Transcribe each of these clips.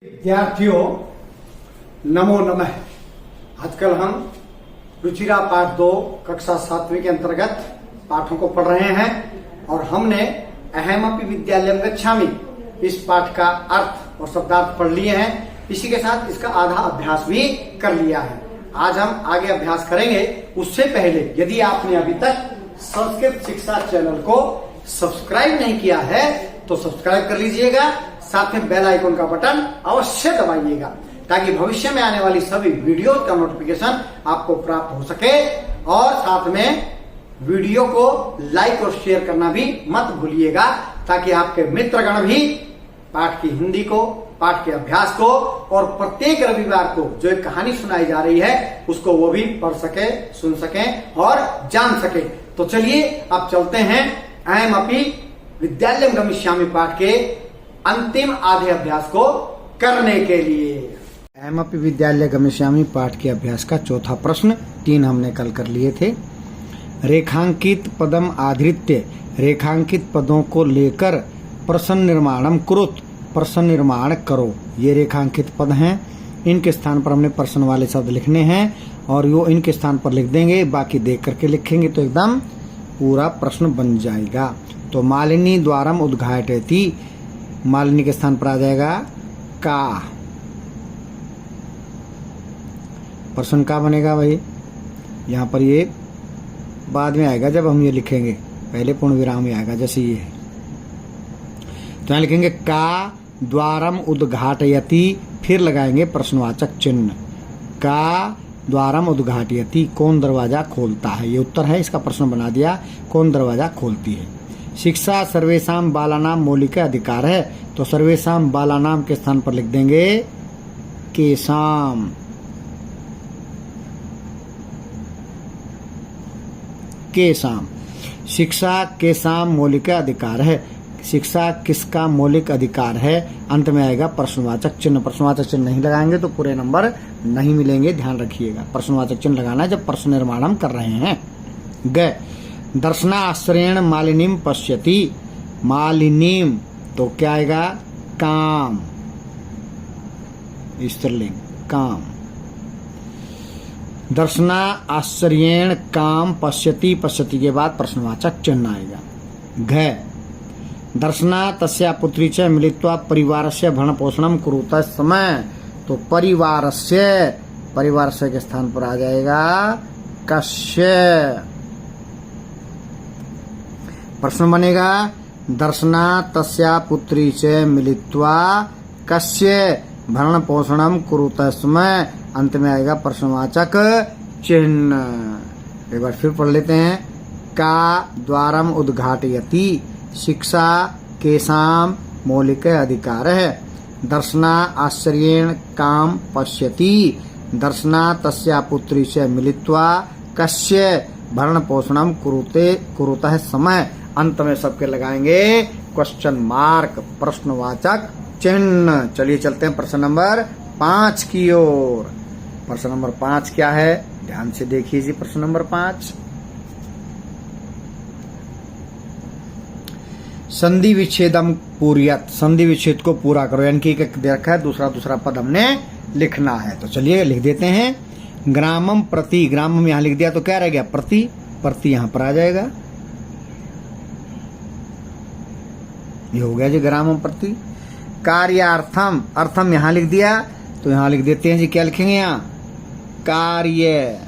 विद्यार्थियों नमो नमः। आजकल हम रुचिरा पाठ 2 कक्षा 7वीं के अंतर्गत पाठों को पढ़ रहे हैं और हमने अहमपि विद्यालयम गच्छामि इस पाठ का अर्थ और शब्दार्थ पढ़ लिए हैं। इसी के साथ इसका आधा अभ्यास भी कर लिया है। आज हम आगे अभ्यास करेंगे। उससे पहले यदि आपने अभी तक संस्कृत शिक्षा चैनल को सब्सक्राइब नहीं किया है तो सब्सक्राइब कर लीजिएगा। साथ में बेल आइकन का बटन अवश्य दबाइएगा ताकि भविष्य में आने वाली सभी वीडियो का नोटिफिकेशन आपको प्राप्त हो सके। और साथ में वीडियो को लाइक और शेयर करना भी मत भूलिएगा ताकि आपके मित्रगण भी पाठ की हिंदी को, पाठ के अभ्यास को और प्रत्येक रविवार को जो एक कहानी सुनाई जा रही है उसको वो भी पढ़ सके, सुन सके और जान सके। तो चलिए अब चलते हैं अहमपि विद्यालयम गमिष्यामि पाठ के अंतिम आधे अभ्यास को करने के लिए। अहमपि विद्यालय गमिष्यामि पाठ के अभ्यास का चौथा प्रश्न 3 हमने कल कर लिए थे। रेखांकित पदम आधृत्य, रेखांकित पदों को लेकर प्रश्न निर्माणम कुरुत, प्रश्न निर्माण करो। ये रेखांकित पद हैं, इनके स्थान पर हमने प्रश्न वाले शब्द लिखने हैं और यो इनके स्थान पर लिख देंगे। बाकी देख करके लिखेंगे तो एकदम पूरा प्रश्न बन जाएगा। तो मालिनी द्वारम उद्घाटयति, मालिनी के स्थान पर आ जाएगा का। प्रश्न का बनेगा भाई, यहाँ पर ये बाद में आएगा जब हम ये लिखेंगे, पहले पूर्ण विराम में आएगा जैसे ये है। तो यहाँ लिखेंगे का द्वारम उद्घाटयति, फिर लगाएंगे प्रश्नवाचक चिन्ह। का द्वारम उद्घाटयति, कौन दरवाजा खोलता है, ये उत्तर है। इसका प्रश्न बना दिया, कौन दरवाजा खोलती है। शिक्षा सर्वेशाम बालानाम मौलिक अधिकार है, तो सर्वेशाम बालानाम के स्थान पर लिख देंगे केशाम। केशाम, शिक्षा केशाम मौलिक अधिकार है, शिक्षा किसका मौलिक अधिकार है। अंत में आएगा प्रश्नवाचक चिन्ह। प्रश्नवाचक चिन्ह नहीं लगाएंगे तो पूरे नंबर नहीं मिलेंगे, ध्यान रखिएगा। प्रश्नवाचक चिन्ह लगाना है जब प्रश्न निर्माण हम कर रहे हैं। ग दर्शनाश्रयेण मालिनीम पश्यति, मालिनीम तो क्या आएगा काम, स्त्रीलिंग काम। दर्शना आश्चर्येण काम पश्यति, पश्यति के बाद प्रश्नवाचक चिन्ह आएगा। घ दर्शना तस्या पुत्री च मिलित्वा परिवारस्य भरण पोषणम कुरुत समय, तो परिवारस्य, परिवारस्य के स्थान पर आ जाएगा कस्य। प्रश्न बनेगा दर्शना तस्या पुत्री च मिलित्वा कस्य भरण पोषणम कुरुत समय, अंत में आएगा प्रश्नवाचक चिन्ह। एक बार फिर पढ़ लेते हैं। का द्वारम उद्घाटयति, शिक्षा केशाम मौलिक अधिकार है। दर्शना आश्चर्येण काम पश्यति, दर्शना तस्या पुत्री से मिलित्वा कस्य भरण पोषणम कुरुतः समय, अंत में सबके लगाएंगे क्वेश्चन मार्क, प्रश्नवाचक चिन्ह। चलिए चलते हैं प्रश्न नंबर 5 की ओर। प्रश्न नंबर 5 क्या है, ध्यान से देखिए जी। प्रश्न नंबर 5, संधि विच्छेदम पूर्यत, संधि विच्छेद को पूरा करो। यानी कि एक दे रखा है, दूसरा पद हमने लिखना है। तो चलिए लिख देते हैं। ग्रामम प्रति, ग्रामम यहाँ लिख दिया तो क्या रह गया प्रति, प्रति यहाँ पर आ जाएगा। ये हो गया जी ग्रामम प्रति। कार्यार्थम, अर्थम यहाँ लिख दिया तो यहाँ लिख देते हैं जी, क्या लिखेंगे यहाँ कार्य,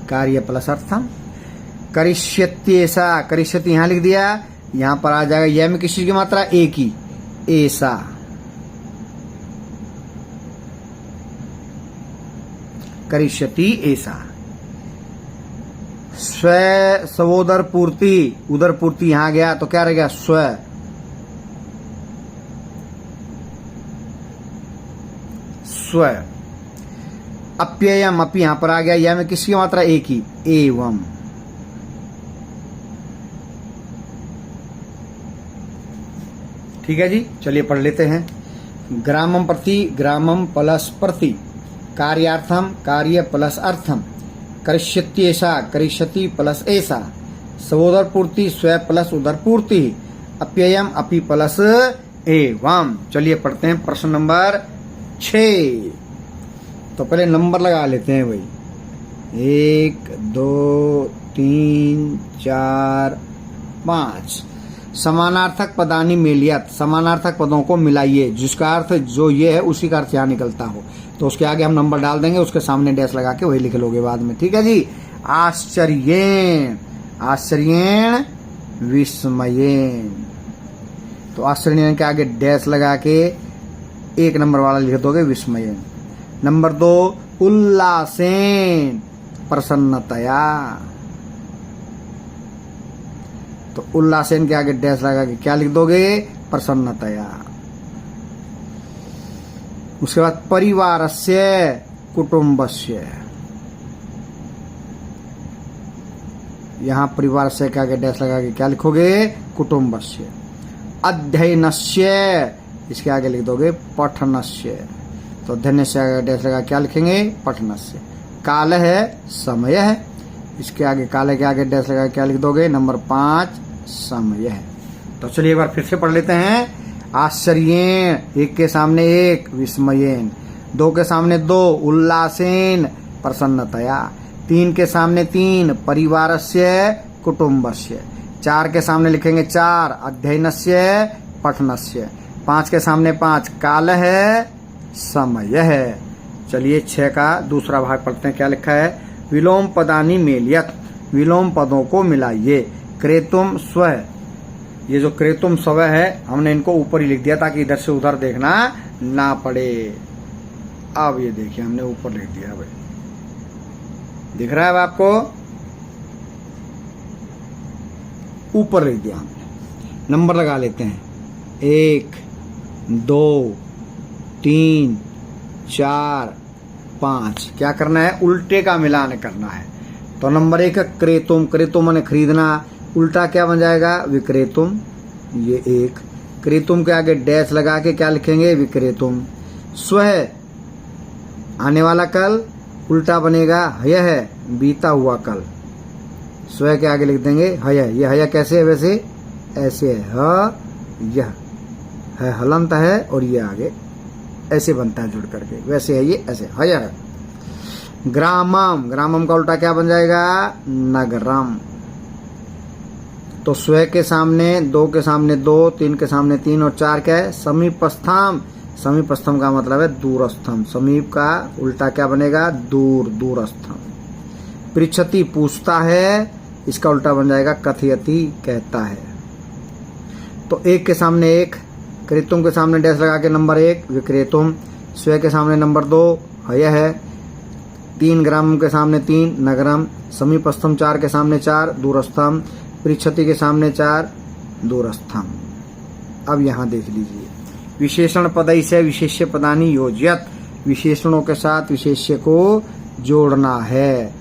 कार्य प्लस अर्थम। करिष्यत्येषा, करिष्यति यहाँ लिख दिया, यहाँ पर आ जाएगा यह में किस चीज की मात्रा, एक ही, ऐसा। करिष्यति ऐसा। स्व सवोदर पूर्ति, उदर पूर्ति यहाँ गया तो क्या रह गया स्व। स्व। अप्ययम, अपि यहाँ पर आ गया, यह में किसकी मात्रा एक ही, एवं। ठीक है जी, चलिए पढ़ लेते हैं। ग्रामम प्रति, ग्रामम प्लस प्रति। कार्यार्थम, कार्य प्लस अर्थम। करिष्यत्येषा, करिष्यति प्लस ऐसा। सवोदर पूर्ति, स्व प्लस उदर पूर्ति। अप्ययम, अपि प्लस एवं। चलिए पढ़ते हैं प्रश्न नंबर 6। तो पहले नंबर लगा लेते हैं भाई, 1 2 3 4 5। समानार्थक पदानी मेलियत, समानार्थक पदों को मिलाइए, जिसका अर्थ जो ये है उसी का अर्थ यहाँ निकलता हो। तो उसके आगे हम नंबर डाल देंगे, उसके सामने डैश लगा के वही लिख लोगे बाद में, ठीक है जी। आश्चर्येण, आश्चर्येण विस्मयेन। तो आश्चर्येण के आगे डैश लगा के 1 नंबर वाला लिख दोगे विस्मयेन। नंबर 2 उल्लासेन प्रसन्नतया। तो उल्लासेन के आगे डैश लगा के क्या लिख दोगे, प्रसन्नतया। उसके बाद परिवारस्य कुटुंबस्य, यहां परिवारस्य के आगे डैश लगा के क्या लिखोगे, कुटुंबस्य। अध्ययनस्य, इसके आगे लिख दोगे पठनस्य। तो अध्ययन से आगे डैश लगा क्या लिखेंगे, पठनस्य। काल है समय है, इसके आगे काले के आगे डैश लगा क्या लिख दोगे, नंबर 5 समय है। तो चलिए एक बार फिर से पढ़ लेते हैं। आश्चर्येण, 1 के सामने 1 विस्मयेन, 2 के सामने 2 उल्लासेन प्रसन्नतया, 3 के सामने 3 परिवारस्य कुटुंबस्य, 4 के सामने लिखेंगे 4 अध्ययनस्य पठनस्य, 5 के सामने 5 काल है समय है। चलिए 6 का दूसरा भाग पढ़ते हैं, क्या लिखा है। विलोम पदानी मेलियत, विलोम पदों को मिलाइए। क्रेतुम स्व, ये जो क्रेतुम स्व है हमने इनको ऊपर ही लिख दिया ताकि इधर से उधर देखना ना पड़े। अब ये देखिए हमने ऊपर लिख दिया भाई, दिख रहा है आपको, ऊपर लिख दिया हमने। नंबर लगा लेते हैं, 1 2 3 4 5। क्या करना है, उल्टे का मिलान करना है। तो नंबर 1 क्रेतुम, क्रेतुम माने खरीदना, उल्टा क्या बन जाएगा, विक्रेतुम। ये 1 क्रेतुम के आगे डैश लगा के क्या लिखेंगे, विक्रेतुम। स्व, आने वाला कल, उल्टा बनेगा हय है, बीता हुआ कल। स्व के आगे लिख देंगे हय। ये हय कैसे है, वैसे ऐसे है, ह यह है हलंत है और ये आगे ऐसे बनता है जुड़ करके, वैसे है ये ऐसे हय है। ग्रामम, ग्रामम का उल्टा क्या बन जाएगा, नगरम। तो स्व के सामने 2 के सामने 2 3 के सामने 3 और 4 क्या है, समीपस्थम। समीपस्थम का मतलब है दूरस्थम, समीप का उल्टा क्या बनेगा, दूर, दूरस्थम। पृच्छति पूछता है, इसका उल्टा बन जाएगा कथयति कहता है। तो 1 के सामने 1 क्रेतुम के सामने डैश लगा के नंबर 1 विक्रेतुम, स्व के सामने नंबर 2 हय है, 3 ग्राम के सामने 3 नगरम, समीपस्थम 4 के सामने 4 दूरस्थम, पृच्छति के सामने 4 दूरस्थम। अब यहां देख लीजिए, विशेषण पदई से विशेष्य पदानी योज्यत, विशेषणों के साथ विशेष्य को जोड़ना है,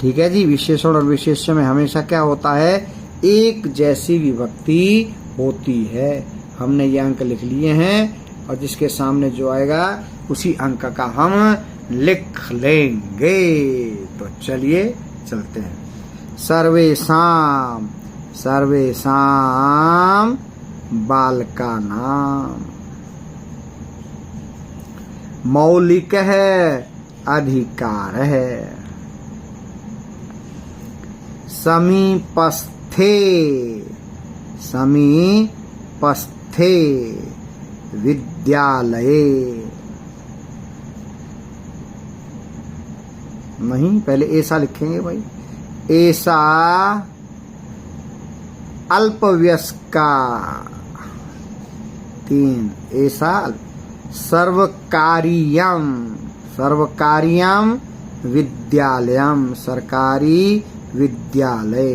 ठीक है जी। विशेषण और विशेष्य में हमेशा क्या होता है, एक जैसी विभक्ति होती है। हमने ये अंक लिख लिए हैं और जिसके सामने जो आएगा उसी अंक का हम लिख लेंगे। तो चलिए चलते हैं। सर्वेषां, सर्वेषां बालकानां। मौलिक है, अधिकार है। समीपस्थे, समीपस्थे विद्यालये। नहीं, पहले ऐसा लिखेंगे भाई, ऐसा अल्पवयस्का। 3 ऐसा सर्वकारीयम, सर्वकारीयम विद्यालयम, सरकारी विद्यालय।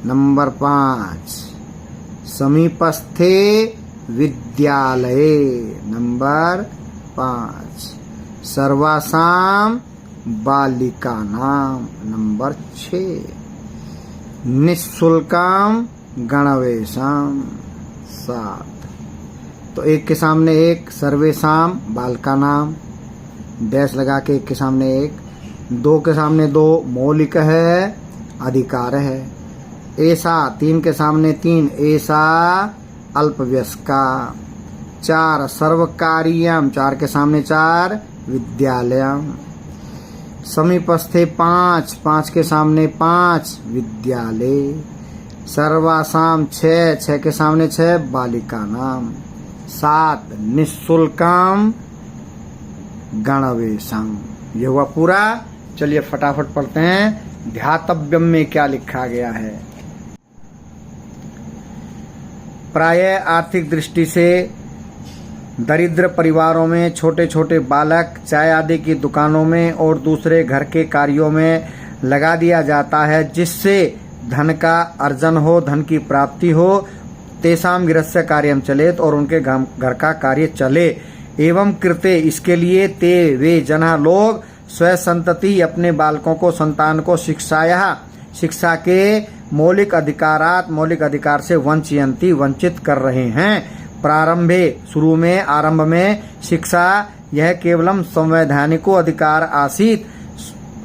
नंबर 5 समीपस्थे विद्यालये। नंबर 5 सर्वासाम बालिकानां। नंबर 6 निःशुल्कम गणवेशम। 7 तो 1 के सामने 1 सर्वेशाम बालकानां, डैश लगा के 1 के सामने 1, 2 के सामने 2 मौलिक है, अधिकार है। ऐसा 3 के सामने 3 ऐसा अल्पवयस्का। 4 सर्वकारीयम, 4 के सामने 4 विद्यालयम। समीपस्थे 5, 5 के सामने 5 विद्यालय। सर्वासाम 6, 6 के सामने 6 बालिका नाम। 7 निःशुल्कम गणवेशम। ये हुआ पूरा। चलिए फटाफट पढ़ते हैं ध्यातव्यम में क्या लिखा गया है। प्रायः आर्थिक दृष्टि से दरिद्र परिवारों में छोटे छोटे बालक चाय आदि की दुकानों में और दूसरे घर के कार्यों में लगा दिया जाता है, जिससे धन का अर्जन हो, धन की प्राप्ति हो। तेषाम गृहस्य कार्यम चलेत, और उनके घर का कार्य चले। एवं कृते, इसके लिए ते वे जना लोग स्व संतति अपने बालकों को, संतान को शिक्षा के मौलिक अधिकार से वंचयंती वंचित कर रहे हैं। प्रारंभे, शुरू में, आरंभ में शिक्षा यह केवलम संवैधानिको अधिकार आसीत।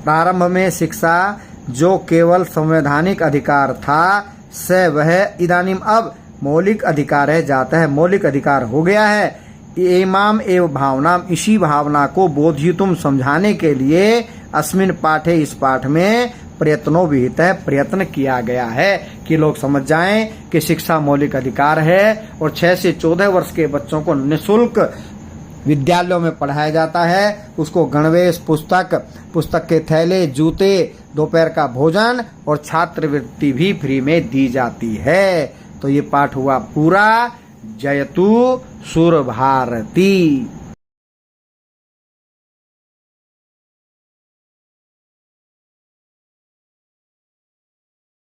प्रारंभ में शिक्षा जो केवल संवैधानिक अधिकार था, स वह इदानीम अब मौलिक अधिकार है, जाता है मौलिक अधिकार हो गया है। एमाम एव भावनाम, इसी भावना को बोधितुम समझाने के लिए अस्मिन पाठे, इस पाठ में प्रयत्नों विहित है, प्रयत्न किया गया है कि लोग समझ जाएं कि शिक्षा मौलिक अधिकार है। और 6 से 14 वर्ष के बच्चों को निःशुल्क विद्यालयों में पढ़ाया जाता है। उसको गणवेश, पुस्तक के थैले, जूते, दोपहर का भोजन और छात्रवृत्ति भी फ्री में दी जाती है। तो ये पाठ हुआ पूरा। जयतु सुर भारती।